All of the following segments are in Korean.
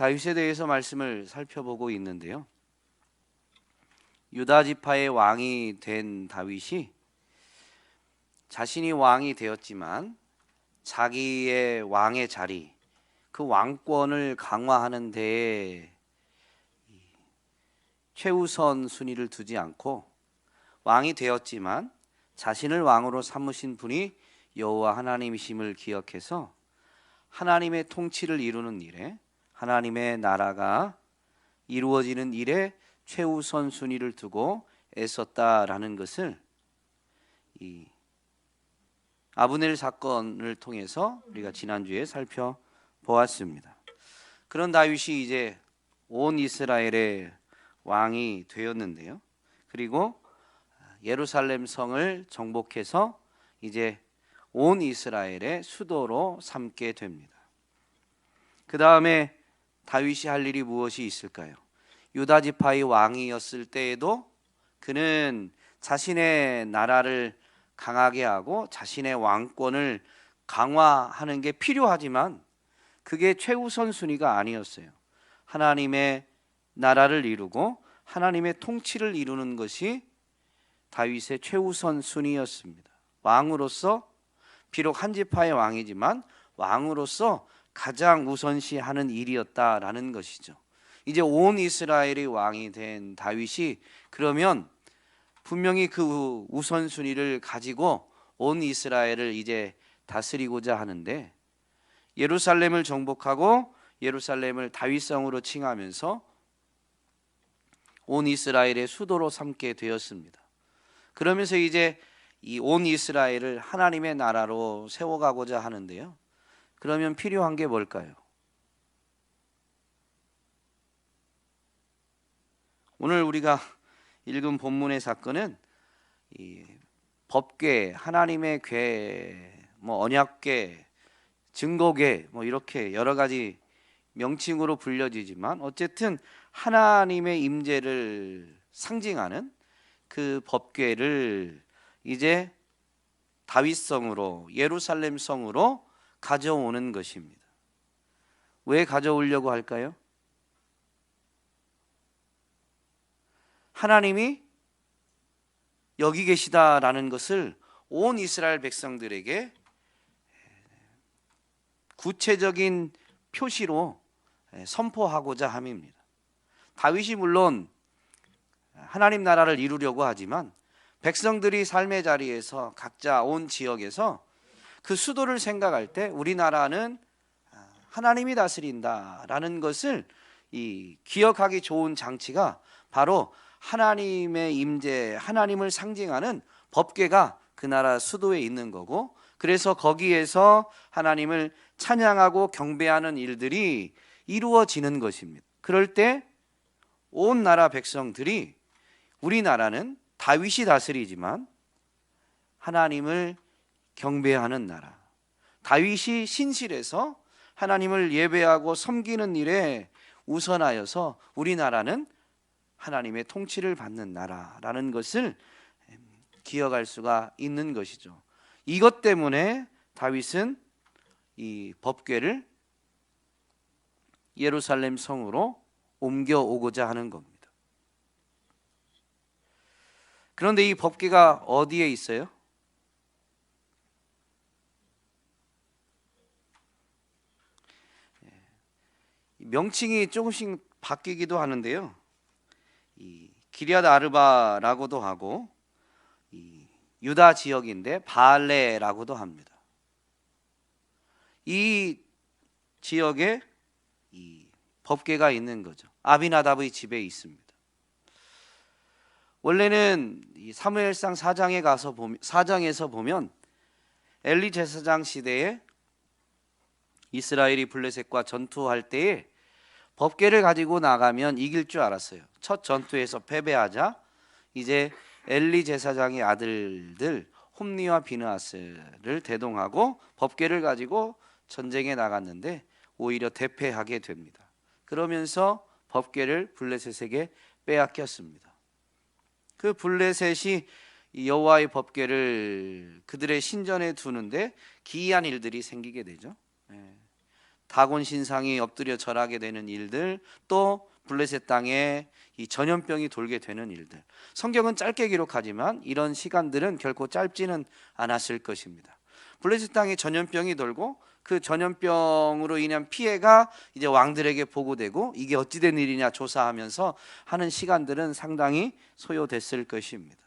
다윗에 대해서 말씀을 살펴보고 있는데요. 유다 지파의 왕이 된 다윗이 자신이 왕이 되었지만 자기의 왕의 자리, 그 왕권을 강화하는 데에 최우선 순위를 두지 않고 왕이 되었지만 자신을 왕으로 삼으신 분이 여호와 하나님이심을 기억해서 하나님의 통치를 이루는 일에, 하나님의 나라가 이루어지는 일에 최우선 순위를 두고 애썼다라는 것을 이 아브넬 사건을 통해서 우리가 지난주에 살펴보았습니다. 그런 다윗이 이제 온 이스라엘의 왕이 되었는데요. 그리고 예루살렘 성을 정복해서 이제 온 이스라엘의 수도로 삼게 됩니다. 그 다음에 다윗이 할 일이 무엇이 있을까요? 유다 지파의 왕이었을 때에도 그는 자신의 나라를 강하게 하고 자신의 왕권을 강화하는 게 필요하지만 그게 최우선 순위가 아니었어요. 하나님의 나라를 이루고 하나님의 통치를 이루는 것이 다윗의 최우선 순위였습니다. 왕으로서 비록 한 지파의 왕이지만 왕으로서 가장 우선시하는 일이었다라는 것이죠. 이제 온 이스라엘의 왕이 된 다윗이 그러면 분명히 그 우선순위를 가지고 온 이스라엘을 이제 다스리고자 하는데, 예루살렘을 정복하고 예루살렘을 다윗성으로 칭하면서 온 이스라엘의 수도로 삼게 되었습니다. 그러면서 이제 이 온 이스라엘을 하나님의 나라로 세워가고자 하는데요. 그러면 필요한 게 뭘까요? 오늘 우리가 읽은 본문의 사건은 이 법궤, 하나님의 궤, 언약궤, 증거궤 이렇게 여러 가지 명칭으로 불려지지만 어쨌든 하나님의 임재를 상징하는 그 법궤를 이제 다윗성으로, 예루살렘 성으로 가져오는 것입니다. 왜 가져오려고 할까요? 하나님이 여기 계시다라는 것을 온 이스라엘 백성들에게 구체적인 표시로 선포하고자 함입니다. 다윗이 물론 하나님 나라를 이루려고 하지만 백성들이 삶의 자리에서 각자 온 지역에서 그 수도를 생각할 때 우리나라는 하나님이 다스린다라는 것을 기억하기 좋은 장치가 바로 하나님의 임재, 하나님을 상징하는 법궤가 그 나라 수도에 있는 거고, 그래서 거기에서 하나님을 찬양하고 경배하는 일들이 이루어지는 것입니다. 그럴 때 온 나라 백성들이 우리나라는 다윗이 다스리지만 하나님을 경배하는 나라, 다윗이 신실해서 하나님을 예배하고 섬기는 일에 우선하여서 우리나라는 하나님의 통치를 받는 나라라는 것을 기억할 수가 있는 것이죠. 이것 때문에 다윗은 이 법궤를 예루살렘 성으로 옮겨오고자 하는 겁니다. 그런데 이 법궤가 어디에 있어요? 명칭이 조금씩 바뀌기도 하는데요. 이 기럇 아르바라고도 하고 이 유다 지역인데 바알레라고도 합니다. 이 지역에 이 법궤가 있는 거죠. 아비나답의 집에 있습니다. 원래는 이 사무엘상 4장에서 보면 엘리 제사장 시대에 이스라엘이 블레셋과 전투할 때에 법궤를 가지고 나가면 이길 줄 알았어요. 첫 전투에서 패배하자 이제 엘리 제사장의 아들들 홈니와 비느하스를 대동하고 법궤를 가지고 전쟁에 나갔는데 오히려 대패하게 됩니다. 그러면서 법궤를 블레셋에게 빼앗겼습니다. 그 블레셋이 여호와의 법궤를 그들의 신전에 두는데 기이한 일들이 생기게 되죠. 다곤 신상이 엎드려 절하게 되는 일들, 또 블레셋 땅에 이 전염병이 돌게 되는 일들. 성경은 짧게 기록하지만 이런 시간들은 결코 짧지는 않았을 것입니다. 블레셋 땅에 전염병이 돌고 그 전염병으로 인한 피해가 이제 왕들에게 보고되고 이게 어찌된 일이냐 조사하면서 하는 시간들은 상당히 소요됐을 것입니다.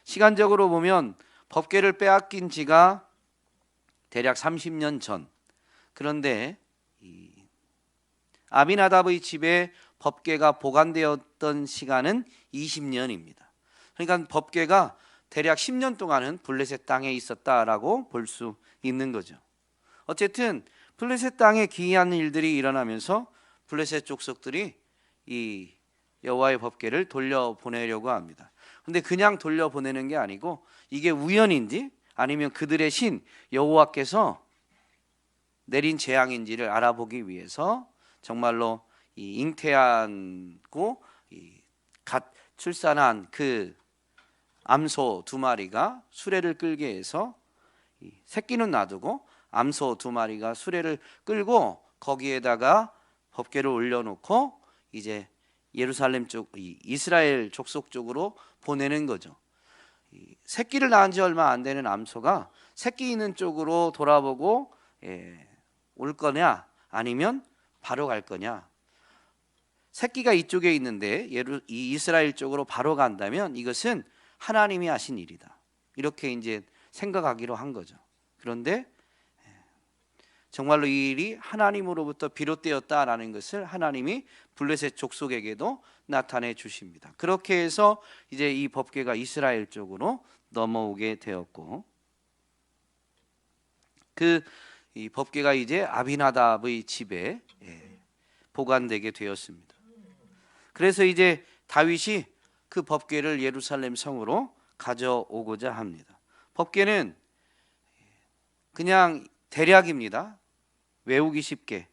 시간적으로 보면 법궤를 빼앗긴 지가 대략 30년 전. 그런데 이 아비나답의 집에 법궤가 보관되었던 시간은 20년입니다. 그러니까 법궤가 대략 10년 동안은 블레셋 땅에 있었다라고 볼 수 있는 거죠. 어쨌든 블레셋 땅에 기이한 일들이 일어나면서 블레셋 족속들이 이 여호와의 법궤를 돌려보내려고 합니다. 근데 그냥 돌려보내는 게 아니고 이게 우연인지 아니면 그들의 신 여호와께서 내린 재앙인지를 알아보기 위해서 정말로 이 잉태하고 갓 출산한 그 암소 2마리가 수레를 끌게 해서 새끼는 놔두고 암소 2마리가 수레를 끌고 거기에다가 법궤를 올려놓고 이제 예루살렘 쪽 이스라엘 족속 쪽으로 보내는 거죠. 새끼를 낳은 지 얼마 안 되는 암소가 새끼 있는 쪽으로 돌아보고 올 거냐 아니면 바로 갈 거냐. 새끼가 이쪽에 있는데 이 이스라엘 쪽으로 바로 간다면 이것은 하나님이 하신 일이다. 이렇게 이제 생각하기로 한 거죠. 그런데 정말로 이 일이 하나님으로부터 비롯되었다라는 것을 하나님이 블레셋 족속에게도 나타내 주십니다. 그렇게 해서 이제 이 법궤가 이스라엘 쪽으로 넘어오게 되었고, 이 법궤가 이제 아비나답의 집에 보관되게 되었습니다. 그래서 이제 다윗이 그 법궤를 예루살렘 성으로 가져오고자 합니다. 법궤는 그냥 대략입니다. 외우기 쉽게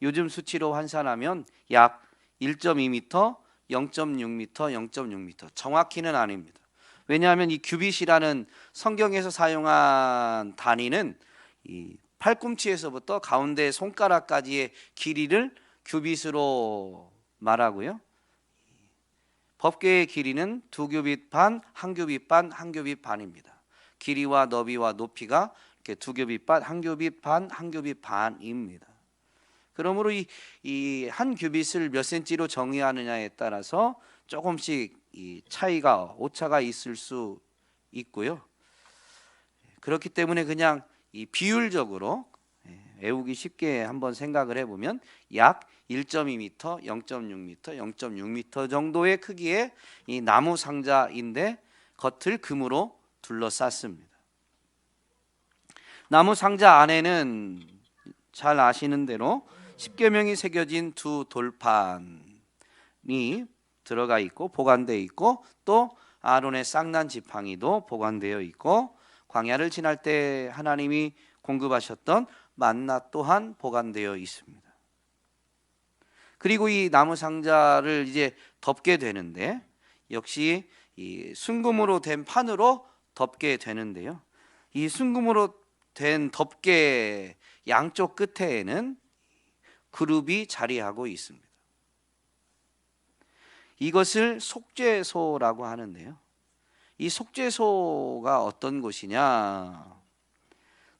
요즘 수치로 환산하면 약 1.2m, 0.6m, 0.6m 정확히는 아닙니다. 왜냐하면 이 규빗이라는 성경에서 사용한 단위는 이 팔꿈치에서부터 가운데 손가락까지의 길이를 규빗으로 말하고요. 법궤의 길이는 2규빗 반, 1규빗 반, 1규빗 반입니다. 길이와 너비와 높이가 이렇게 2규빗 반, 1규빗 반, 1규빗 반입니다. 그러므로 이 한 규빗을 몇 센치로 정의하느냐에 따라서 조금씩 이 차이가 오차가 있을 수 있고요. 그렇기 때문에 그냥 이 비율적으로 외우기 쉽게 한번 생각을 해보면 약 1.2m, 0.6m, 0.6m 정도의 크기의 이 나무 상자인데 겉을 금으로 둘러쌌습니다. 나무 상자 안에는 잘 아시는 대로 십계명이 새겨진 2 돌판이 들어가 있고 보관되어 있고 또 아론의 쌍난 지팡이도 보관되어 있고 광야를 지날 때 하나님이 공급하셨던 만나 또한 보관되어 있습니다. 그리고 이 나무 상자를 이제 덮게 되는데 역시 이 순금으로 된 판으로 덮게 되는데요. 이 순금으로 된 덮개 양쪽 끝에는 그룹이 자리하고 있습니다. 이것을 속죄소라고 하는데요. 이 속죄소가 어떤 곳이냐?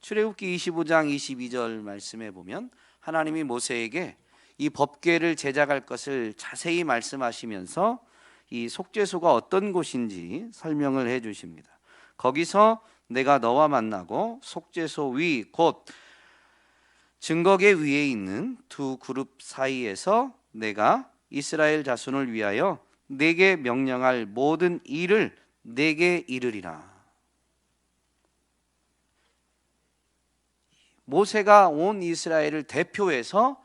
출애굽기 25장 22절 말씀에 보면 하나님이 모세에게 이 법궤를 제작할 것을 자세히 말씀하시면서 이 속죄소가 어떤 곳인지 설명을 해 주십니다. 거기서 내가 너와 만나고 속죄소 위 곧 증거계 위에 있는 2 그룹 사이에서 내가 이스라엘 자손을 위하여 내게 명령할 모든 일을 내게 이르리라. 모세가 온 이스라엘을 대표해서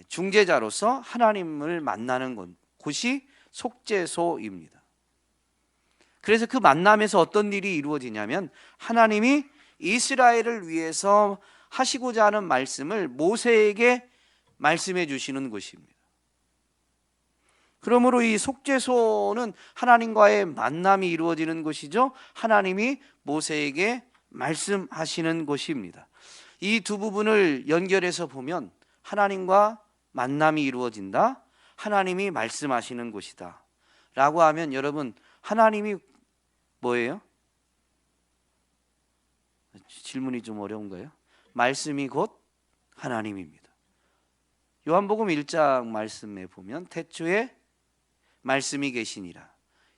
중재자로서 하나님을 만나는 곳이 속죄소입니다. 그래서 그 만남에서 어떤 일이 이루어지냐면 하나님이 이스라엘을 위해서 하시고자 하는 말씀을 모세에게 말씀해 주시는 곳입니다. 그러므로 이 속죄소는 하나님과의 만남이 이루어지는 곳이죠. 하나님이 모세에게 말씀하시는 곳입니다. 이 두 부분을 연결해서 보면 하나님과 만남이 이루어진다, 하나님이 말씀하시는 곳이다 라고 하면 여러분, 하나님이 뭐예요? 질문이 좀 어려운가요? 말씀이 곧 하나님입니다. 요한복음 1장 말씀에 보면 태초에 말씀이 계시니라,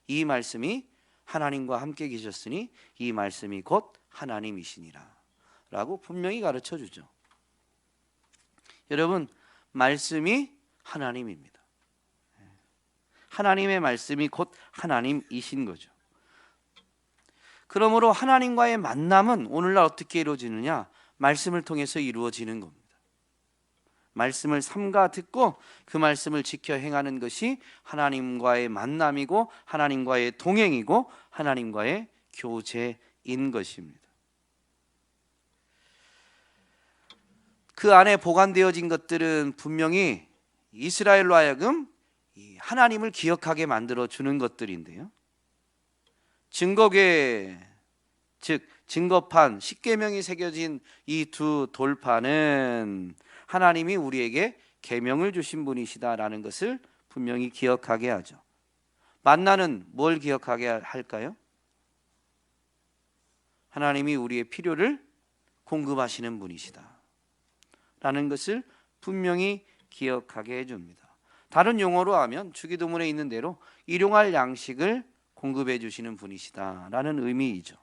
이 말씀이 하나님과 함께 계셨으니 이 말씀이 곧 하나님이시니라 라고 분명히 가르쳐 주죠. 여러분, 말씀이 하나님입니다. 하나님의 말씀이 곧 하나님이신 거죠. 그러므로 하나님과의 만남은 오늘날 어떻게 이루어지느냐? 말씀을 통해서 이루어지는 겁니다. 말씀을 삼가 듣고 그 말씀을 지켜 행하는 것이 하나님과의 만남이고 하나님과의 동행이고 하나님과의 교제인 것입니다. 그 안에 보관되어진 것들은 분명히 이스라엘로 하여금 하나님을 기억하게 만들어 주는 것들인데요, 증거궤, 즉 증거판, 십계명이 새겨진 이 두 돌판은 하나님이 우리에게 계명을 주신 분이시다라는 것을 분명히 기억하게 하죠. 만나는 뭘 기억하게 할까요? 하나님이 우리의 필요를 공급하시는 분이시다 라는 것을 분명히 기억하게 해줍니다. 다른 용어로 하면 주기도문에 있는 대로 일용할 양식을 공급해 주시는 분이시다라는 의미이죠.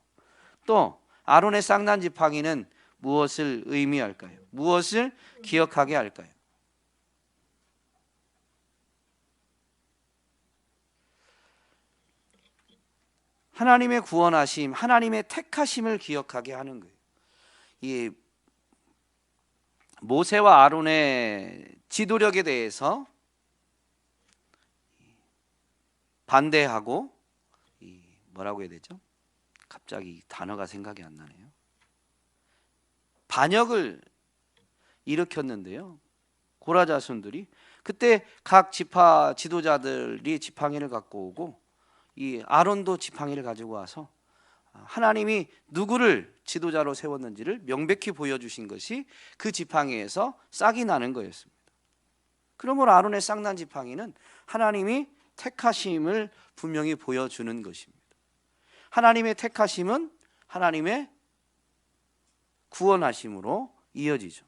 또 아론의 쌍난 지팡이는 무엇을 의미할까요? 무엇을 기억하게 할까요? 하나님의 구원하심, 하나님의 택하심을 기억하게 하는 거예요. 이 모세와 아론의 지도력에 대해서 반대하고 뭐라고 해야 되죠? 갑자기 단어가 생각이 안 나네요. 반역을 일으켰는데요, 고라 자손들이 그때 각 지파 지도자들이 지팡이를 갖고 오고 이 아론도 지팡이를 가지고 와서 하나님이 누구를 지도자로 세웠는지를 명백히 보여주신 것이 그 지팡이에서 싹이 나는 거였습니다. 그러므로 아론의 쌍난 지팡이는 하나님이 택하심을 분명히 보여주는 것입니다. 하나님의 택하심은 하나님의 구원하심으로 이어지죠.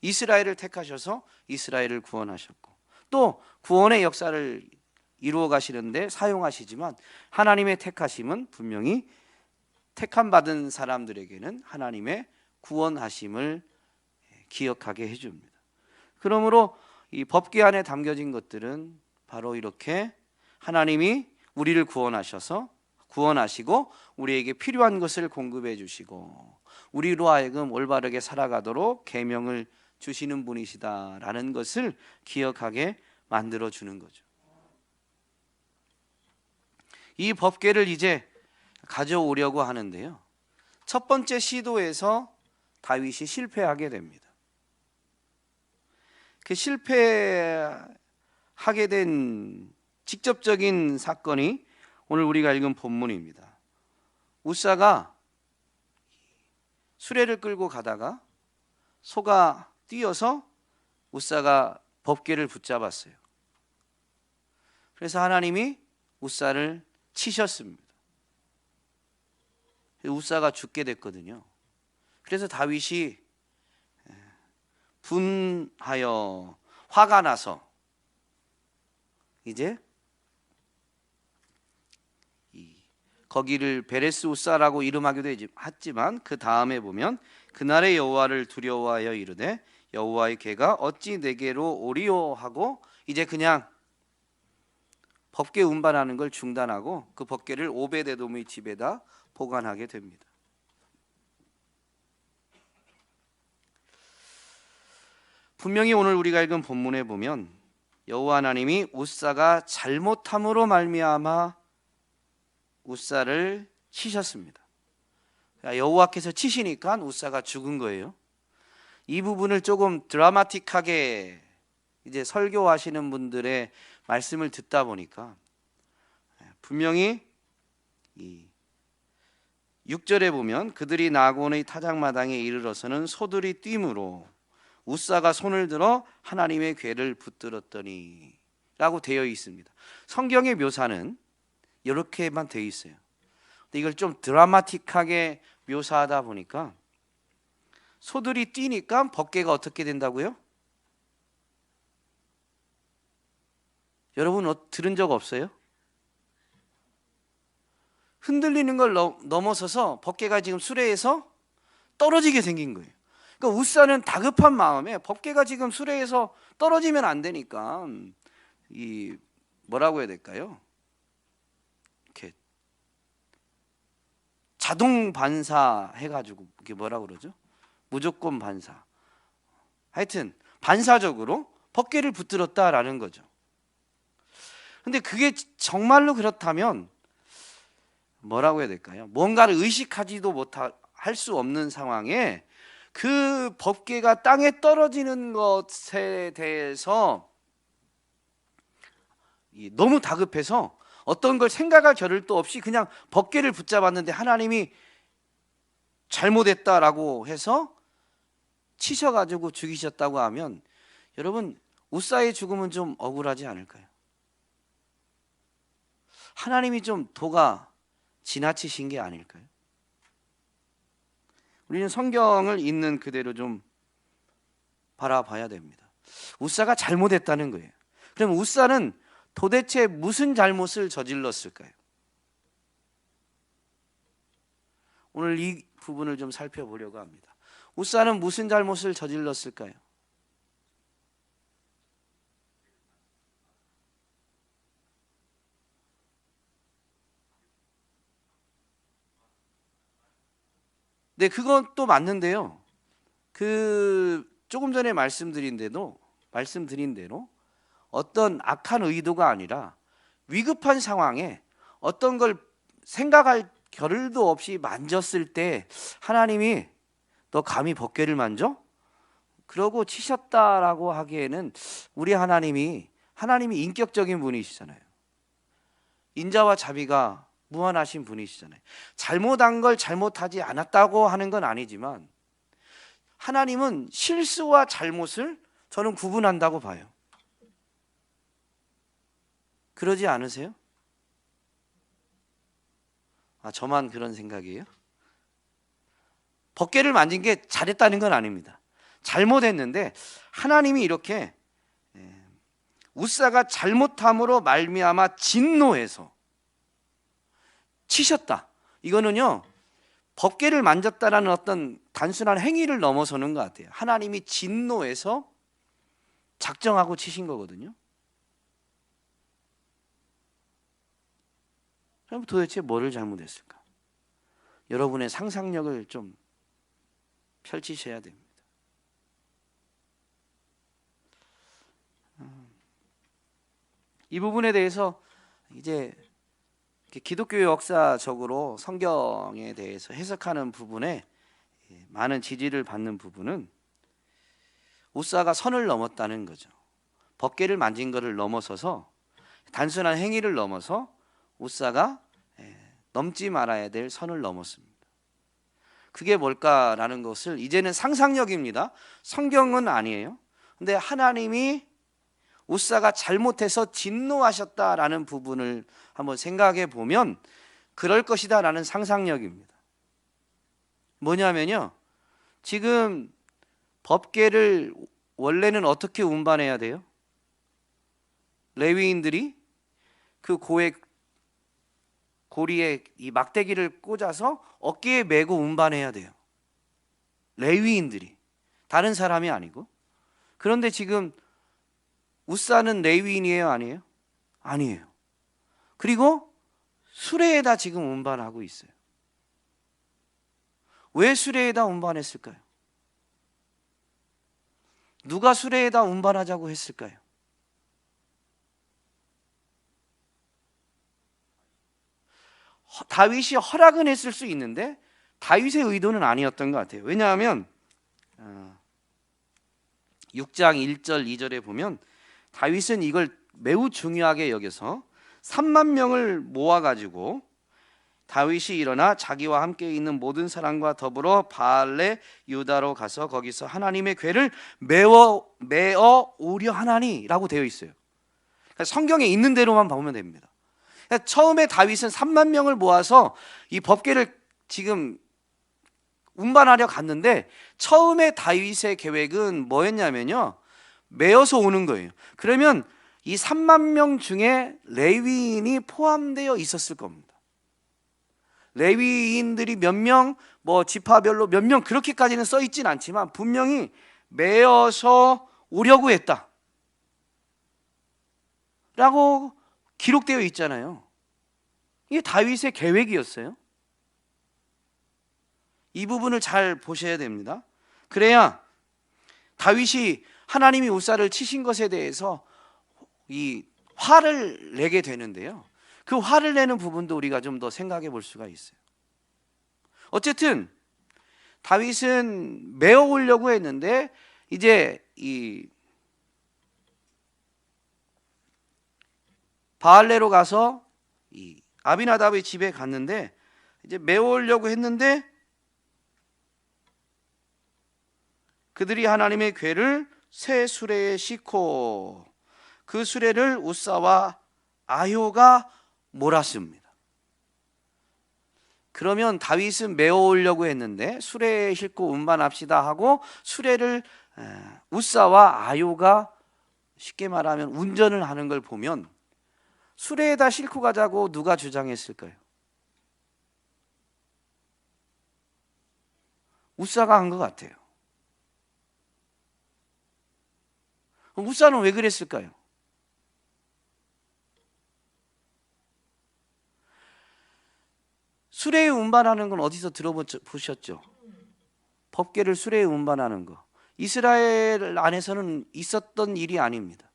이스라엘을 택하셔서 이스라엘을 구원하셨고, 또 구원의 역사를 이루어 가시는데 사용하시지만 하나님의 택하심은 분명히 택함 받은 사람들에게는 하나님의 구원하심을 기억하게 해줍니다. 그러므로 이 법궤 안에 담겨진 것들은 바로 이렇게 하나님이 우리를 구원하시고 우리에게 필요한 것을 공급해 주시고 우리로 하여금 올바르게 살아가도록 계명을 주시는 분이시다라는 것을 기억하게 만들어 주는 거죠. 이 법궤를 이제 가져오려고 하는데요, 첫 번째 시도에서 다윗이 실패하게 됩니다. 그 실패하게 된 직접적인 사건이 오늘 우리가 읽은 본문입니다. 우사가 수레를 끌고 가다가 소가 뛰어서 우사가 법궤를 붙잡았어요. 그래서 하나님이 우사를 치셨습니다. 우사가 죽게 됐거든요. 그래서 다윗이 분하여 화가 나서 이제 거기를 베레스 우사라고 이름하기도 했지만 그 다음에 보면 그날의 여호와를 두려워하여 이르되 여호와의 궤가 어찌 내게로 오리오 하고 이제 그냥 법궤 운반하는 걸 중단하고 그 법궤를 오베데돔의 집에다 보관하게 됩니다. 분명히 오늘 우리가 읽은 본문에 보면 여호와 하나님이 우사가 잘못함으로 말미암아 우사를 치셨습니다. 여호와께서 치시니까 우사가 죽은 거예요. 이 부분을 조금 드라마틱하게 이제 설교하시는 분들의 말씀을 듣다 보니까 분명히 이 6절에 보면 그들이 나곤의 타작마당에 이르러서는 소들이 뛰므로 우사가 손을 들어 하나님의 궤를 붙들었더니 라고 되어 있습니다. 성경의 묘사는 이렇게만 되어 있어요. 근데 이걸 좀 드라마틱하게 묘사하다 보니까 소들이 뛰니까 법궤가 어떻게 된다고요? 여러분 들은 적 없어요? 흔들리는 걸 넘어서서 법궤가 지금 수레에서 떨어지게 생긴 거예요. 그러니까 우사는 다급한 마음에 법궤가 지금 수레에서 떨어지면 안 되니까 이 뭐라고 해야 될까요? 이렇게 자동 반사 해가지고 이게 뭐라고 그러죠? 무조건 반사. 하여튼 반사적으로 법궤를 붙들었다라는 거죠. 근데 그게 정말로 그렇다면 뭐라고 해야 될까요? 뭔가를 의식하지도 못할 수 없는 상황에 그 법궤가 땅에 떨어지는 것에 대해서 너무 다급해서 어떤 걸 생각할 겨를도 없이 그냥 법궤를 붙잡았는데 하나님이 잘못했다라고 해서 치셔가지고 죽이셨다고 하면 여러분 우사의 죽음은 좀 억울하지 않을까요? 하나님이 좀 도가 지나치신 게 아닐까요? 우리는 성경을 있는 그대로 좀 바라봐야 됩니다. 우사가 잘못했다는 거예요. 그럼 우사는 도대체 무슨 잘못을 저질렀을까요? 오늘 이 부분을 좀 살펴보려고 합니다. 우사는 무슨 잘못을 저질렀을까요? 네, 그건 또 맞는데요. 조금 전에 말씀드린 대로 어떤 악한 의도가 아니라 위급한 상황에 어떤 걸 생각할 겨를도 없이 만졌을 때 하나님이 너 감히 법궤를 만져? 그러고 치셨다라고 하기에는 우리 하나님이 인격적인 분이시잖아요. 인자와 자비가 무한하신 분이시잖아요. 잘못한 걸 잘못하지 않았다고 하는 건 아니지만 하나님은 실수와 잘못을 저는 구분한다고 봐요. 그러지 않으세요? 저만 그런 생각이에요? 법궤를 만진 게 잘했다는 건 아닙니다. 잘못했는데 하나님이 이렇게 우사가 잘못함으로 말미암아 진노해서 치셨다. 이거는요 법궤를 만졌다라는 어떤 단순한 행위를 넘어서는 것 같아요. 하나님이 진노해서 작정하고 치신 거거든요. 그럼 도대체 뭐를 잘못했을까? 여러분의 상상력을 좀 펼치셔야 됩니다. 이 부분에 대해서 이제 기독교 역사적으로 성경에 대해서 해석하는 부분에 많은 지지를 받는 부분은 우사가 선을 넘었다는 거죠. 법궤를 만진 것을 넘어서서 단순한 행위를 넘어서 우사가 넘지 말아야 될 선을 넘었습니다. 그게 뭘까라는 것을 이제는 상상력입니다. 성경은 아니에요. 근데 하나님이 우사가 잘못해서 진노하셨다라는 부분을 한번 생각해 보면 그럴 것이다라는 상상력입니다. 뭐냐면요, 지금 법궤를 원래는 어떻게 운반해야 돼요? 레위인들이 그 고리에 이 막대기를 꽂아서 어깨에 메고 운반해야 돼요. 레위인들이, 다른 사람이 아니고. 그런데 지금 우사는 레위인이에요, 아니에요? 아니에요. 그리고 수레에다 지금 운반하고 있어요. 왜 수레에다 운반했을까요? 누가 수레에다 운반하자고 했을까요? 다윗이 허락은 했을 수 있는데 다윗의 의도는 아니었던 것 같아요. 왜냐하면 6장 1절 2절에 보면 다윗은 이걸 매우 중요하게 여겨서 3만 명을 모아가지고 다윗이 일어나 자기와 함께 있는 모든 사람과 더불어 바알레 유다로 가서 거기서 하나님의 궤를 메어 오려 하나니라고 되어 있어요. 그러니까 성경에 있는 대로만 보면 됩니다. 그러니까 처음에 다윗은 3만 명을 모아서 이 법궤를 지금 운반하려 갔는데, 처음에 다윗의 계획은 뭐였냐면요, 메어서 오는 거예요. 그러면 이 3만 명 중에 레위인이 포함되어 있었을 겁니다. 레위인들이 몇 명, 뭐 지파별로 몇 명, 그렇게까지는 써 있진 않지만 분명히 메어서 오려고 했다 라고 기록되어 있잖아요. 이게 다윗의 계획이었어요. 이 부분을 잘 보셔야 됩니다. 그래야 다윗이 하나님이 우사를 치신 것에 대해서 이 화를 내게 되는데요, 그 화를 내는 부분도 우리가 좀 더 생각해 볼 수가 있어요. 어쨌든 다윗은 메어 오려고 했는데, 이제 이 바알레로 가서 이 아비나답의 집에 갔는데, 이제 메어 오려고 했는데 그들이 하나님의 궤를 새 수레에 싣고 그 수레를 우사와 아효가 몰았습니다. 그러면 다윗은 메어 오려고 했는데 수레에 싣고 운반합시다 하고 수레를 우사와 아효가, 쉽게 말하면 운전을 하는 걸 보면, 수레에다 싣고 가자고 누가 주장했을까요? 우사가 한 것 같아요. 우사는 왜 그랬을까요? 수레에 운반하는 건 어디서 들어보셨죠? 법궤를 수레에 운반하는 거, 이스라엘 안에서는 있었던 일이 아닙니다.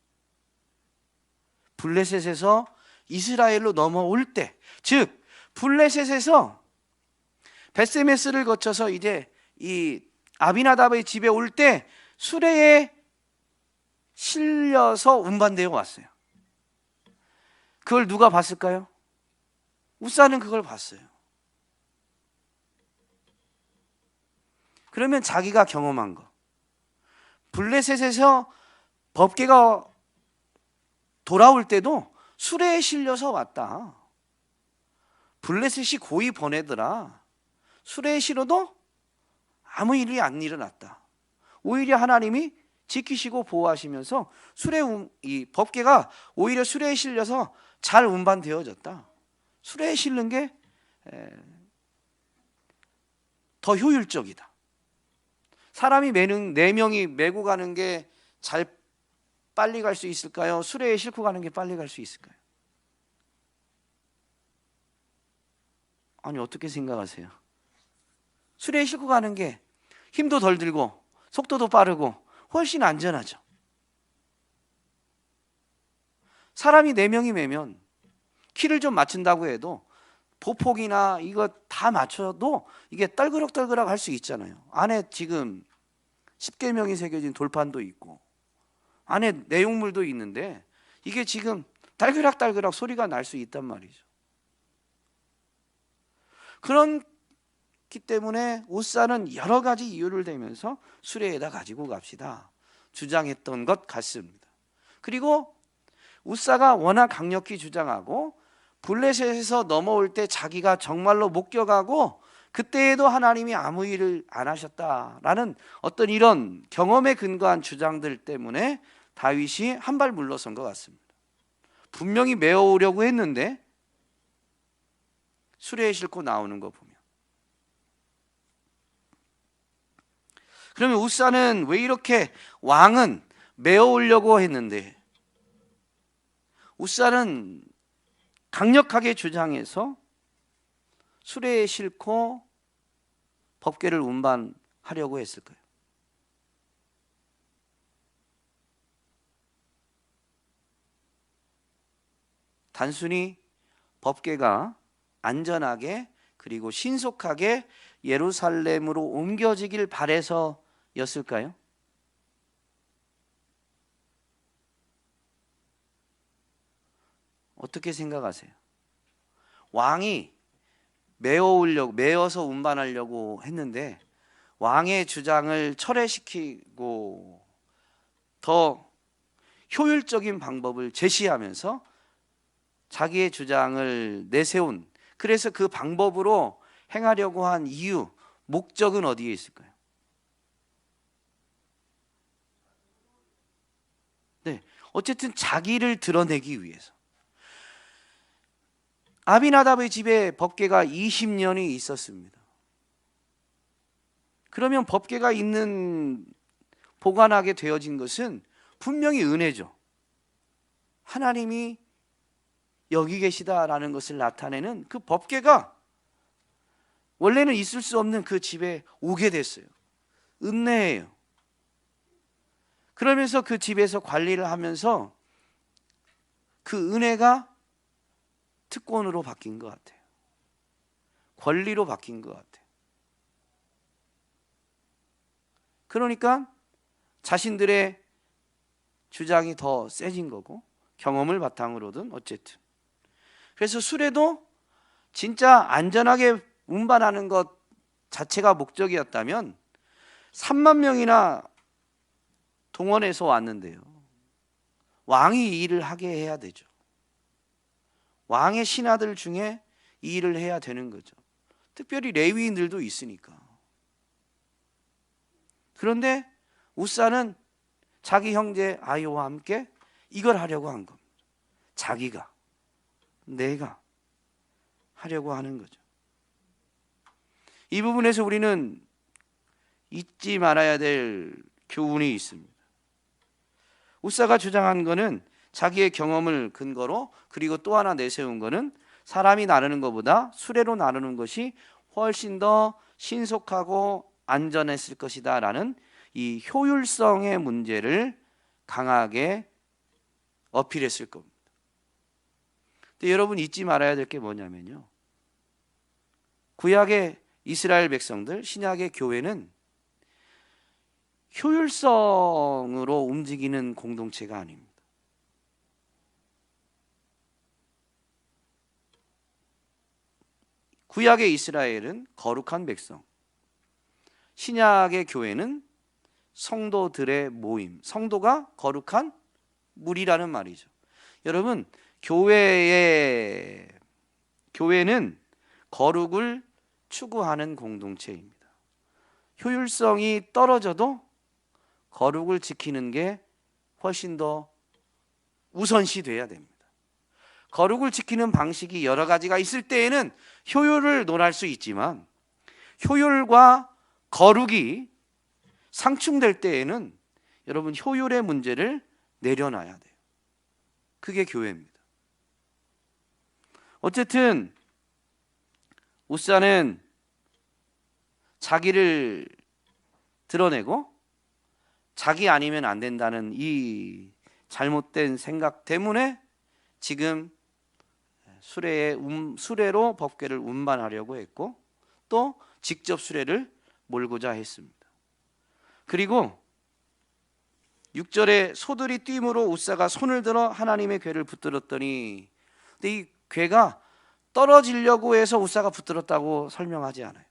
블레셋에서 이스라엘로 넘어올 때, 즉 블레셋에서 베세메스를 거쳐서 이제 이 아비나답의 집에 올 때 수레에 실려서 운반되어 왔어요. 그걸 누가 봤을까요? 우사는 그걸 봤어요. 그러면 자기가 경험한 거, 블레셋에서 법궤가 돌아올 때도 수레에 실려서 왔다. 블레셋이 고이 보내더라. 수레에 실어도 아무 일이 안 일어났다. 오히려 하나님이 지키시고 보호하시면서 이 법궤가 오히려 수레에 실려서 잘 운반되어졌다. 수레에 실는 게 더 효율적이다. 사람이 4명이 메고 가는 게 잘 빨리 갈 수 있을까요? 수레에 싣고 가는 게 빨리 갈 수 있을까요? 아니, 어떻게 생각하세요? 수레에 싣고 가는 게 힘도 덜 들고 속도도 빠르고 훨씬 안전하죠. 사람이 4명이 매면 키를 좀 맞춘다고 해도 보폭이나 이거 다 맞춰도 이게 떨그럭떨그럭 할 수 있잖아요. 안에 지금 10계명이 새겨진 돌판도 있고 안에 내용물도 있는데 이게 지금 딸그락딸그락 소리가 날 수 있단 말이죠. 그렇기 때문에 우사는 여러 가지 이유를 대면서 수레에다 가지고 갑시다 주장했던 것 같습니다. 그리고 우사가 워낙 강력히 주장하고 블레셋에서 넘어올 때 자기가 정말로 목격하고 그때에도 하나님이 아무 일을 안 하셨다라는 어떤 이런 경험에 근거한 주장들 때문에 다윗이 한 발 물러선 것 같습니다. 분명히 메어오려고 했는데 수레에 싣고 나오는 거 보면. 그러면 우사는 왜 이렇게, 왕은 메어오려고 했는데 우사는 강력하게 주장해서 수레에 싣고 법궤를 운반하려고 했을까요? 단순히 법궤가 안전하게 그리고 신속하게 예루살렘으로 옮겨지길 바래서였을까요? 어떻게 생각하세요? 왕이 메어서 운반하려고 했는데 왕의 주장을 철회시키고 더 효율적인 방법을 제시하면서 자기의 주장을 내세운, 그래서 그 방법으로 행하려고 한 이유, 목적은 어디에 있을까요? 네, 어쨌든 자기를 드러내기 위해서. 아비나답의 집에 법궤가 20년이 있었습니다. 그러면 법궤가 있는, 보관하게 되어진 것은 분명히 은혜죠. 하나님이 여기 계시다라는 것을 나타내는 그 법궤가 원래는 있을 수 없는 그 집에 오게 됐어요. 은혜예요. 그러면서 그 집에서 관리를 하면서 그 은혜가 특권으로 바뀐 것 같아요. 권리로 바뀐 것 같아요. 그러니까 자신들의 주장이 더 세진 거고, 경험을 바탕으로든 어쨌든. 그래서 수레도 진짜 안전하게 운반하는 것 자체가 목적이었다면 3만 명이나 동원해서 왔는데요, 왕이 이 일을 하게 해야 되죠. 왕의 신하들 중에 이 일을 해야 되는 거죠. 특별히 레위인들도 있으니까. 그런데 우사는 자기 형제 아이오와 함께 이걸 하려고 한 겁니다. 자기가, 내가 하려고 하는 거죠. 이 부분에서 우리는 잊지 말아야 될 교훈이 있습니다. 우사가 주장한 것은 자기의 경험을 근거로, 그리고 또 하나 내세운 것은 사람이 나누는 것보다 수레로 나누는 것이 훨씬 더 신속하고 안전했을 것이다 라는 이 효율성의 문제를 강하게 어필했을 겁니다. 근데 여러분 잊지 말아야 될 게 뭐냐면요, 구약의 이스라엘 백성들, 신약의 교회는 효율성으로 움직이는 공동체가 아닙니다. 구약의 이스라엘은 거룩한 백성, 신약의 교회는 성도들의 모임, 성도가 거룩한 무리라는 말이죠. 여러분, 교회는 거룩을 추구하는 공동체입니다. 효율성이 떨어져도 거룩을 지키는 게 훨씬 더 우선시 돼야 됩니다. 거룩을 지키는 방식이 여러 가지가 있을 때에는 효율을 논할 수 있지만, 효율과 거룩이 상충될 때에는 여러분 효율의 문제를 내려놔야 돼요. 그게 교회입니다. 어쨌든 우사는 자기를 드러내고 자기 아니면 안 된다는 이 잘못된 생각 때문에 지금 수레로 법궤를 운반하려고 했고, 또 직접 수레를 몰고자 했습니다. 그리고 6절에 소들이 뛰므로 우사가 손을 들어 하나님의 궤를 붙들었더니, 근데 이 궤가 떨어지려고 해서 우사가 붙들었다고 설명하지 않아요.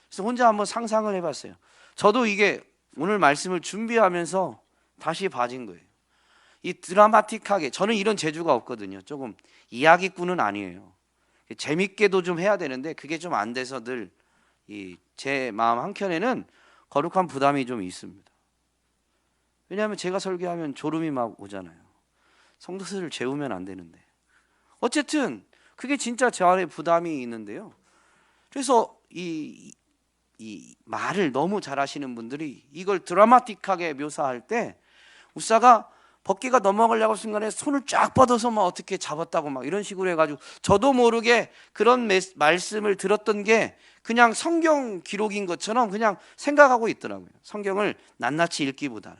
그래서 혼자 한번 상상을 해봤어요. 저도 이게 오늘 말씀을 준비하면서 다시 봐진 거예요. 이 드라마틱하게, 저는 이런 재주가 없거든요. 조금 이야기꾼은 아니에요. 재밌게도 좀 해야 되는데 그게 좀 안 돼서 늘 제 마음 한켠에는 거룩한 부담이 좀 있습니다. 왜냐하면 제가 설교하면 졸음이 막 오잖아요. 성도들을 재우면 안 되는데. 어쨌든 그게 진짜 제 안에 부담이 있는데요. 그래서 이 말을 너무 잘하시는 분들이 이걸 드라마틱하게 묘사할 때 우사가 법궤가 넘어가려고 순간에 손을 쫙 뻗어서 막 어떻게 잡았다고 막 이런 식으로 해가지고, 저도 모르게 그런 말씀을 들었던 게 그냥 성경 기록인 것처럼 그냥 생각하고 있더라고요. 성경을 낱낱이 읽기보다는.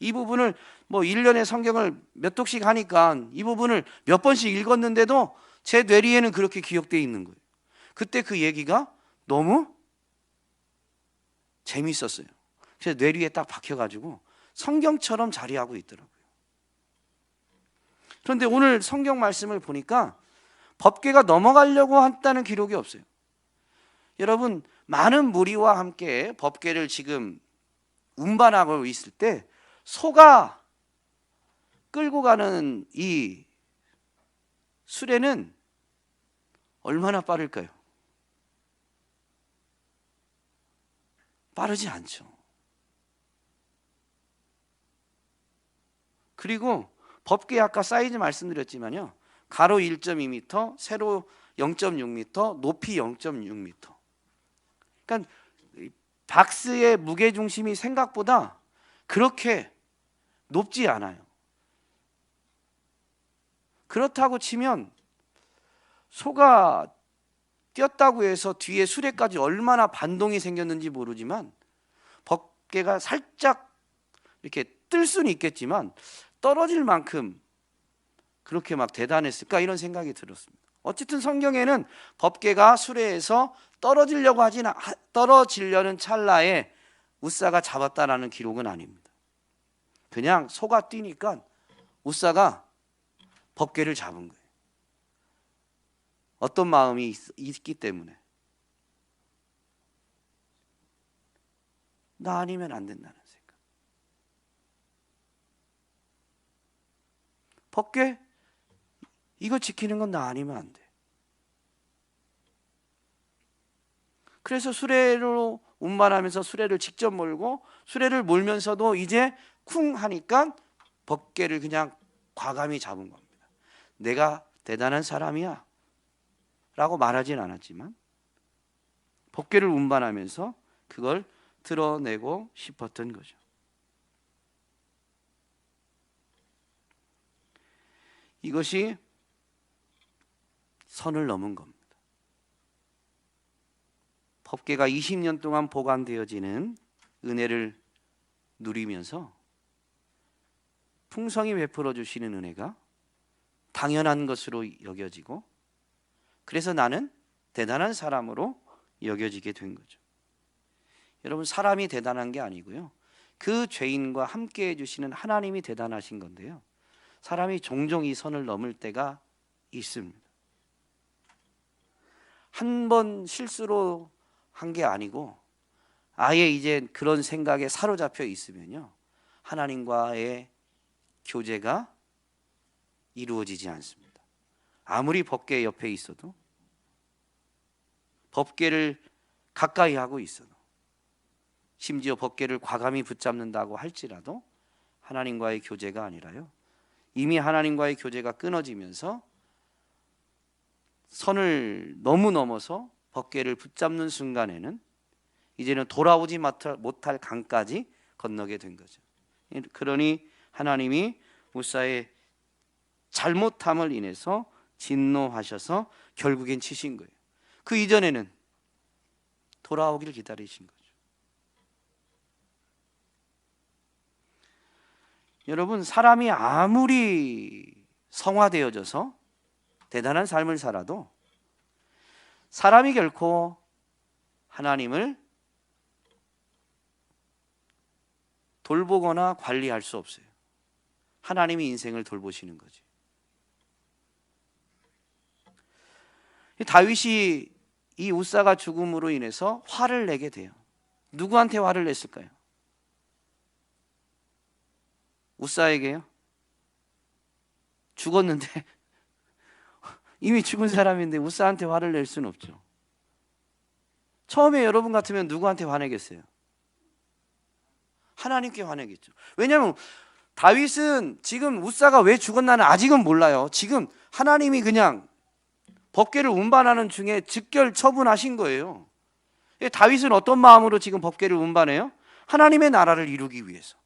이 부분을 뭐 1년에 성경을 몇 독씩 하니까 이 부분을 몇 번씩 읽었는데도 제 뇌리에는 그렇게 기억되어 있는 거예요. 그때 그 얘기가 너무 재밌었어요. 그래서 뇌리에 딱 박혀가지고 성경처럼 자리하고 있더라고요. 그런데 오늘 성경 말씀을 보니까 법궤가 넘어가려고 했다는 기록이 없어요. 여러분, 많은 무리와 함께 법궤를 지금 운반하고 있을 때 소가 끌고 가는 이 수레는 얼마나 빠를까요? 빠르지 않죠. 그리고 법궤 아까 사이즈 말씀드렸지만요, 가로 1.2m, 세로 0.6m, 높이 0.6m. 그러니까 박스의 무게 중심이 생각보다 그렇게 높지 않아요. 그렇다고 치면 소가 뛰었다고 해서 뒤에 수레까지 얼마나 반동이 생겼는지 모르지만 법궤가 살짝 이렇게 뜰 수는 있겠지만 떨어질 만큼 그렇게 막 대단했을까 이런 생각이 들었습니다. 어쨌든 성경에는 법궤가 수레에서 떨어지려는 찰나에 웃사가 잡았다라는 기록은 아닙니다. 그냥 소가 뛰니까 웃사가 법궤를 잡은 거예요. 어떤 마음이 있기 때문에. 나 아니면 안 된다는 생각. 법궤 이거 지키는 건 나 아니면 안 돼. 그래서 수레로 운반하면서 수레를 직접 몰고 수레를 몰면서도 이제 쿵 하니까 법궤를 그냥 과감히 잡은 겁니다. 내가 대단한 사람이야 라고 말하진 않았지만 법궤를 운반하면서 그걸 드러내고 싶었던 거죠. 이것이 선을 넘은 겁니다. 법궤가 20년 동안 보관되어지는 은혜를 누리면서 풍성히 베풀어 주시는 은혜가 당연한 것으로 여겨지고, 그래서 나는 대단한 사람으로 여겨지게 된 거죠. 여러분, 사람이 대단한 게 아니고요, 그 죄인과 함께 해주시는 하나님이 대단하신 건데요, 사람이 종종 이 선을 넘을 때가 있습니다. 한 번 실수로 한 게 아니고 아예 이제 그런 생각에 사로잡혀 있으면요, 하나님과의 교제가 이루어지지 않습니다. 아무리 법궤 옆에 있어도, 법궤를 가까이 하고 있어도, 심지어 법궤를 과감히 붙잡는다고 할지라도 하나님과의 교제가 아니라요, 이미 하나님과의 교제가 끊어지면서 선을 너무 넘어서 법궤를 붙잡는 순간에는 이제는 돌아오지 못할 강까지 건너게 된 거죠. 그러니 하나님이 웃사의 잘못함을 인해서 진노하셔서 결국엔 치신 거예요. 그 이전에는 돌아오기를 기다리신 거죠. 여러분, 사람이 아무리 성화되어져서 대단한 삶을 살아도 사람이 결코 하나님을 돌보거나 관리할 수 없어요. 하나님이 인생을 돌보시는 거지. 다윗이 이 웃사가 죽음으로 인해서 화를 내게 돼요. 누구한테 화를 냈을까요? 웃사에게요? 죽었는데 이미 죽은 사람인데 웃사한테 화를 낼 수는 없죠. 처음에 여러분 같으면 누구한테 화내겠어요? 하나님께 화내겠죠. 왜냐하면 다윗은 지금 웃사가 왜 죽었나는 아직은 몰라요. 지금 하나님이 그냥 법궤를 운반하는 중에 즉결 처분하신 거예요. 다윗은 어떤 마음으로 지금 법궤를 운반해요? 하나님의 나라를 이루기 위해서.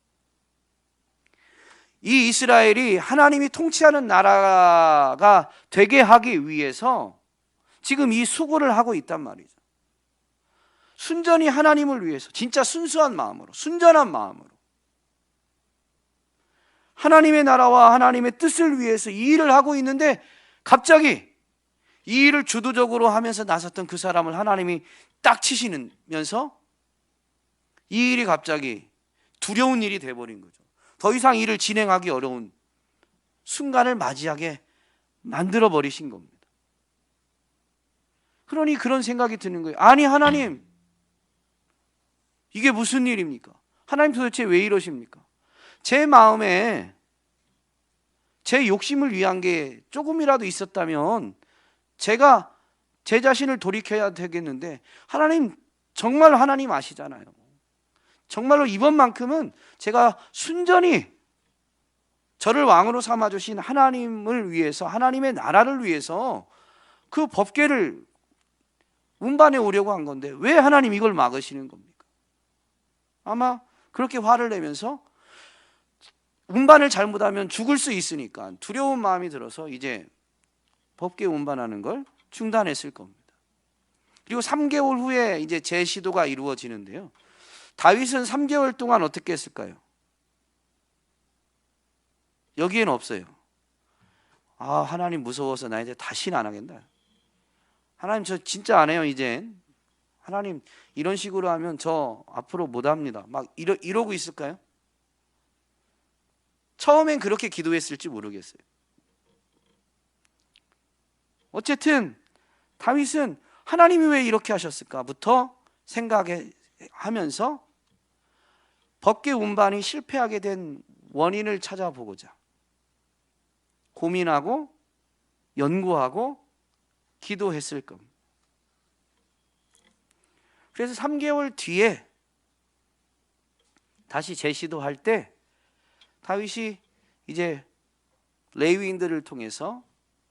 이 이스라엘이 하나님이 통치하는 나라가 되게 하기 위해서 지금 이 수고를 하고 있단 말이죠. 순전히 하나님을 위해서, 진짜 순수한 마음으로, 순전한 마음으로 하나님의 나라와 하나님의 뜻을 위해서 이 일을 하고 있는데, 갑자기 이 일을 주도적으로 하면서 나섰던 그 사람을 하나님이 딱 치시면서 이 일이 갑자기 두려운 일이 돼버린 거죠. 더 이상 일을 진행하기 어려운 순간을 맞이하게 만들어 버리신 겁니다. 그러니 그런 생각이 드는 거예요. 아니 하나님, 이게 무슨 일입니까? 하나님 도대체 왜 이러십니까? 제 마음에 제 욕심을 위한 게 조금이라도 있었다면 제가 제 자신을 돌이켜야 되겠는데, 하나님, 정말 하나님 아시잖아요. 정말로 이번만큼은 제가 순전히 저를 왕으로 삼아주신 하나님을 위해서, 하나님의 나라를 위해서 그 법궤를 운반해 오려고 한 건데 왜 하나님 이걸 막으시는 겁니까? 아마 그렇게 화를 내면서 운반을 잘못하면 죽을 수 있으니까 두려운 마음이 들어서 이제 법궤 운반하는 걸 중단했을 겁니다. 그리고 3개월 후에 이제 재시도가 이루어지는데요. 다윗은 3개월 동안 어떻게 했을까요? 여기엔 없어요. 아, 하나님 무서워서 나 이제 다시는 안 하겠다. 하나님 저 진짜 안 해요 이젠. 하나님 이런 식으로 하면 저 앞으로 못 합니다. 막 이러고 있을까요? 처음엔 그렇게 기도했을지 모르겠어요. 어쨌든 다윗은 하나님이 왜 이렇게 하셨을까부터 생각하면서 법궤 운반이 실패하게 된 원인을 찾아보고자 고민하고 연구하고 기도했을 겁니다. 그래서 3개월 뒤에 다시 재시도할 때 다윗이 이제 레위인들을 통해서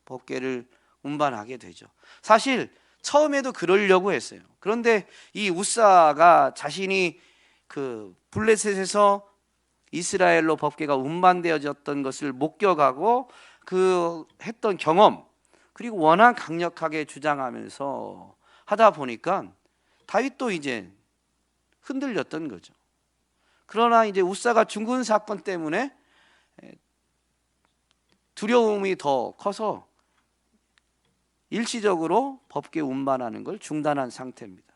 법궤를 운반하게 되죠. 사실 처음에도 그러려고 했어요. 그런데 이 우사가 자신이 그 블레셋에서 이스라엘로 법궤가 운반되어졌던 것을 목격하고 그 했던 경험, 그리고 워낙 강력하게 주장하면서 하다 보니까 다윗도 이제 흔들렸던 거죠. 그러나 이제 우사가 죽은 사건 때문에 두려움이 더 커서 일시적으로 법궤 운반하는 걸 중단한 상태입니다.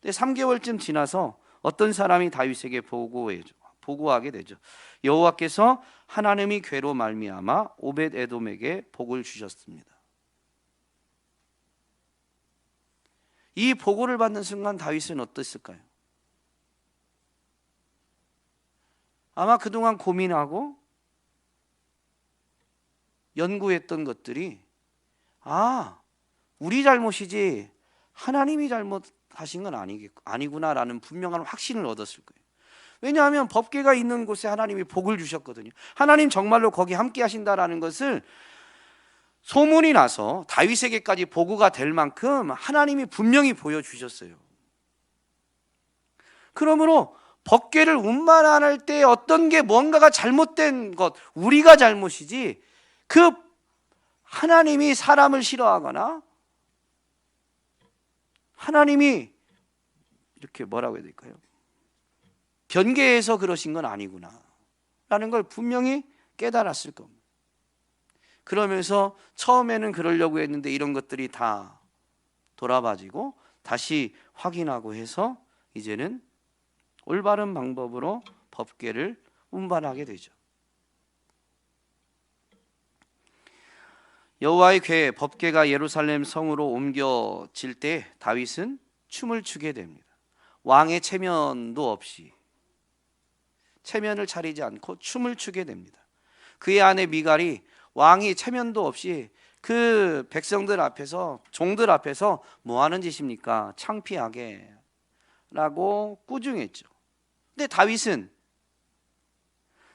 3개월쯤 지나서 어떤 사람이 다윗에게 보고하게 되죠. 여호와께서 하나님이 괴로 말미암아 오벳 에돔에게 복을 주셨습니다. 이 보고를 받는 순간 다윗은 어땠을까요? 아마 그동안 고민하고 연구했던 것들이 우리 잘못이지 하나님이 잘못하신 건 아니구나라는 분명한 확신을 얻었을 거예요. 왜냐하면 법궤가 있는 곳에 하나님이 복을 주셨거든요. 하나님 정말로 거기 함께 하신다라는 것을 소문이 나서 다윗에게까지 보고가 될 만큼 하나님이 분명히 보여주셨어요. 그러므로 법궤를 운반할 때 어떤 게 뭔가가 잘못된 것, 우리가 잘못이지 그 하나님이 사람을 싫어하거나 하나님이 이렇게 뭐라고 해야 될까요? 변개해서 그러신 건 아니구나 라는 걸 분명히 깨달았을 겁니다. 그러면서 처음에는 그러려고 했는데 이런 것들이 다 돌아봐지고 다시 확인하고 해서 이제는 올바른 방법으로 법궤를 운반하게 되죠. 여호와의 궤 법궤가 예루살렘 성으로 옮겨질 때 다윗은 춤을 추게 됩니다. 왕의 체면도 없이 체면을 차리지 않고 춤을 추게 됩니다. 그의 아내 미갈이 왕이 체면도 없이 그 백성들 앞에서, 종들 앞에서 뭐 하는 짓입니까? 창피하게 라고 꾸중했죠. 근데 다윗은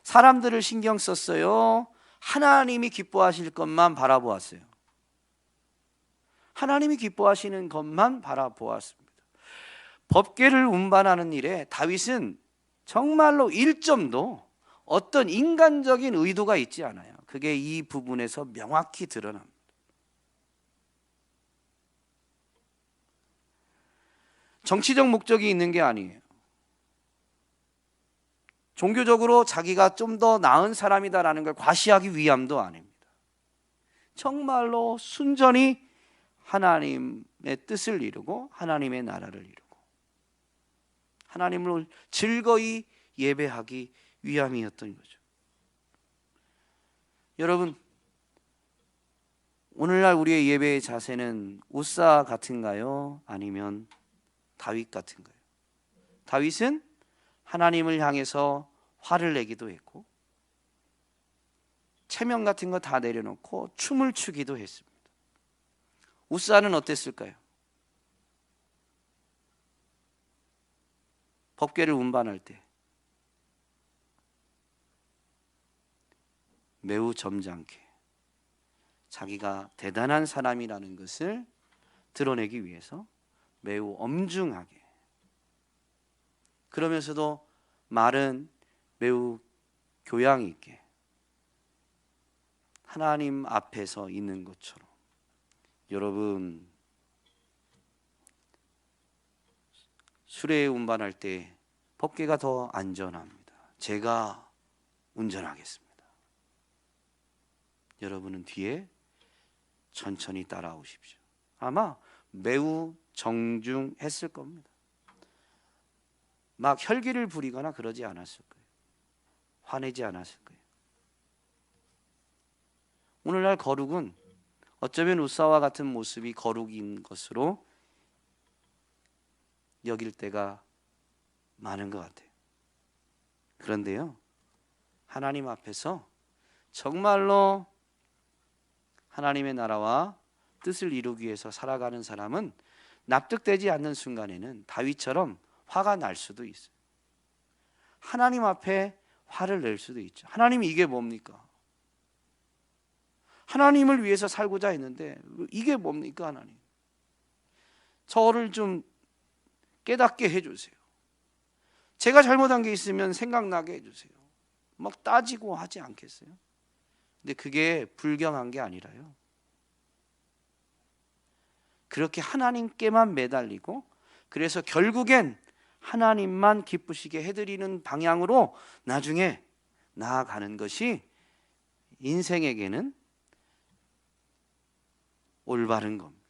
사람들을 신경 썼어요? 하나님이 기뻐하실 것만 바라보았어요? 하나님이 기뻐하시는 것만 바라보았습니다. 법궤를 운반하는 일에 다윗은 정말로 1점도 어떤 인간적인 의도가 있지 않아요. 그게 이 부분에서 명확히 드러납니다. 정치적 목적이 있는 게 아니에요. 종교적으로 자기가 좀 더 나은 사람이다라는 걸 과시하기 위함도 아닙니다. 정말로 순전히 하나님의 뜻을 이루고 하나님의 나라를 이루고 하나님을 즐거이 예배하기 위함이었던 거죠. 여러분, 오늘날 우리의 예배의 자세는 우사 같은가요? 아니면 다윗 같은가요? 다윗은 하나님을 향해서 화를 내기도 했고 체면 같은 거 다 내려놓고 춤을 추기도 했습니다. 우사는 어땠을까요? 법궤를 운반할 때 매우 점잖게 자기가 대단한 사람이라는 것을 드러내기 위해서 매우 엄중하게, 그러면서도 말은 매우 교양 있게 하나님 앞에서 있는 것처럼. 여러분, 수레 운반할 때 법궤가 더 안전합니다. 제가 운전하겠습니다. 여러분은 뒤에 천천히 따라오십시오. 아마 매우 정중했을 겁니다. 막 혈기를 부리거나 그러지 않았을 거예요. 화내지 않았을 거예요. 오늘날 거룩은 어쩌면 우사와 같은 모습이 거룩인 것으로 여길 때가 많은 것 같아요. 그런데요, 하나님 앞에서 정말로 하나님의 나라와 뜻을 이루기 위해서 살아가는 사람은 납득되지 않는 순간에는 다윗처럼 화가 날 수도 있어요. 하나님 앞에 화를 낼 수도 있죠. 하나님이 이게 뭡니까? 하나님을 위해서 살고자 했는데 이게 뭡니까? 하나님, 저를 좀 깨닫게 해주세요. 제가 잘못한 게 있으면 생각나게 해주세요. 막 따지고 하지 않겠어요? 근데 그게 불경한 게 아니라요, 그렇게 하나님께만 매달리고 그래서 결국엔 하나님만 기쁘시게 해드리는 방향으로 나중에 나아가는 것이 인생에게는 올바른 겁니다.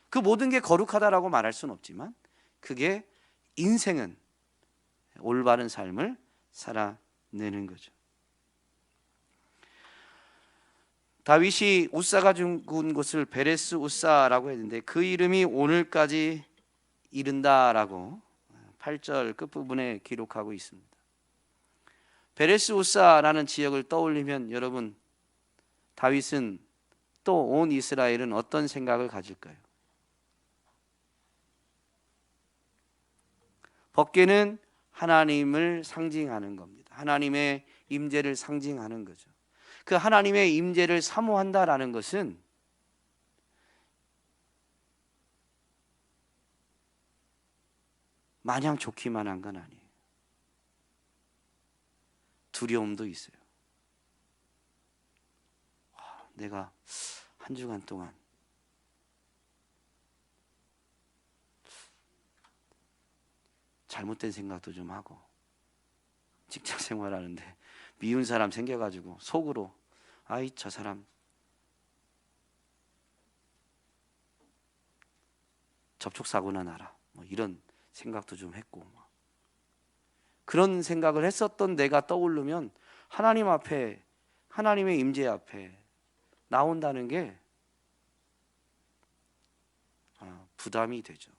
그 모든 게 거룩하다라고 말할 수는 없지만 그게 인생은 올바른 삶을 살아내는 거죠. 다윗이 우사가 죽은 곳을 베레스 우사라고 했는데 그 이름이 오늘까지 이른다라고 8절 끝부분에 기록하고 있습니다. 베레스 우사라는 지역을 떠올리면 여러분, 다윗은 또 온 이스라엘은 어떤 생각을 가질까요? 법궤는 하나님을 상징하는 겁니다. 하나님의 임재를 상징하는 거죠. 그 하나님의 임재를 사모한다라는 것은 마냥 좋기만 한 건 아니에요. 두려움도 있어요. 내가 한 주간 동안 잘못된 생각도 좀 하고 직장 생활하는데 미운 사람 생겨가지고 속으로 아이 저 사람 접촉사고나 나라 뭐 이런 생각도 좀 했고, 그런 생각을 했었던 내가 떠오르면 하나님 앞에, 하나님의 임재 앞에 나온다는 게 부담이 되죠.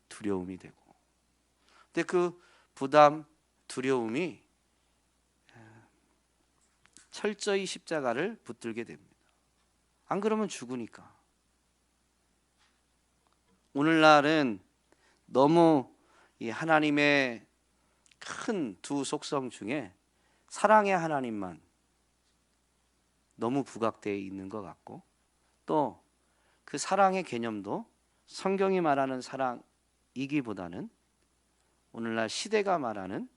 두려움이 되고. 근데 그 부담, 두려움이 철저히 십자가를 붙들게 됩니다. 안 그러면 죽으니까. 오늘날은 너무 이 하나님의 큰 두 속성 중에 사랑의 하나님만 너무 부각되어 있는 것 같고, 또 그 사랑의 개념도 성경이 말하는 사랑이기보다는 오늘날 시대가 말하는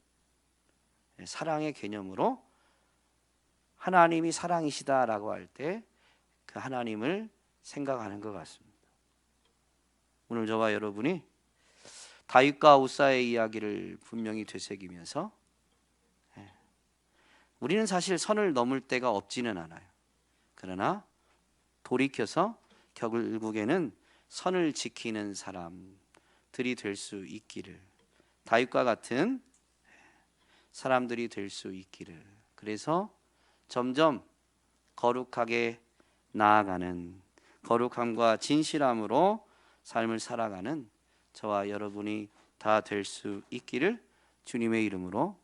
사랑의 개념으로 하나님이 사랑이시다라고 할 때 그 하나님을 생각하는 것 같습니다. 오늘 저와 여러분이 다윗과 우사의 이야기를 분명히 되새기면서 우리는 사실 선을 넘을 때가 없지는 않아요. 그러나 돌이켜서 결국에는 선을 지키는 사람들이 될 수 있기를, 다윗과 같은 사람들이 될 수 있기를, 그래서 점점 거룩하게 나아가는, 거룩함과 진실함으로 삶을 살아가는 저와 여러분이 다 될 수 있기를 주님의 이름으로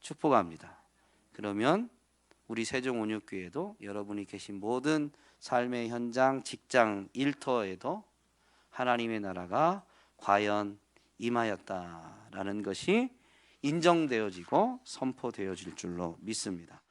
축복합니다. 그러면 우리 세종온육교회도 여러분이 계신 모든 삶의 현장, 직장, 일터에도 하나님의 나라가 과연 임하였다라는 것이 인정되어지고 선포되어질 줄로 믿습니다.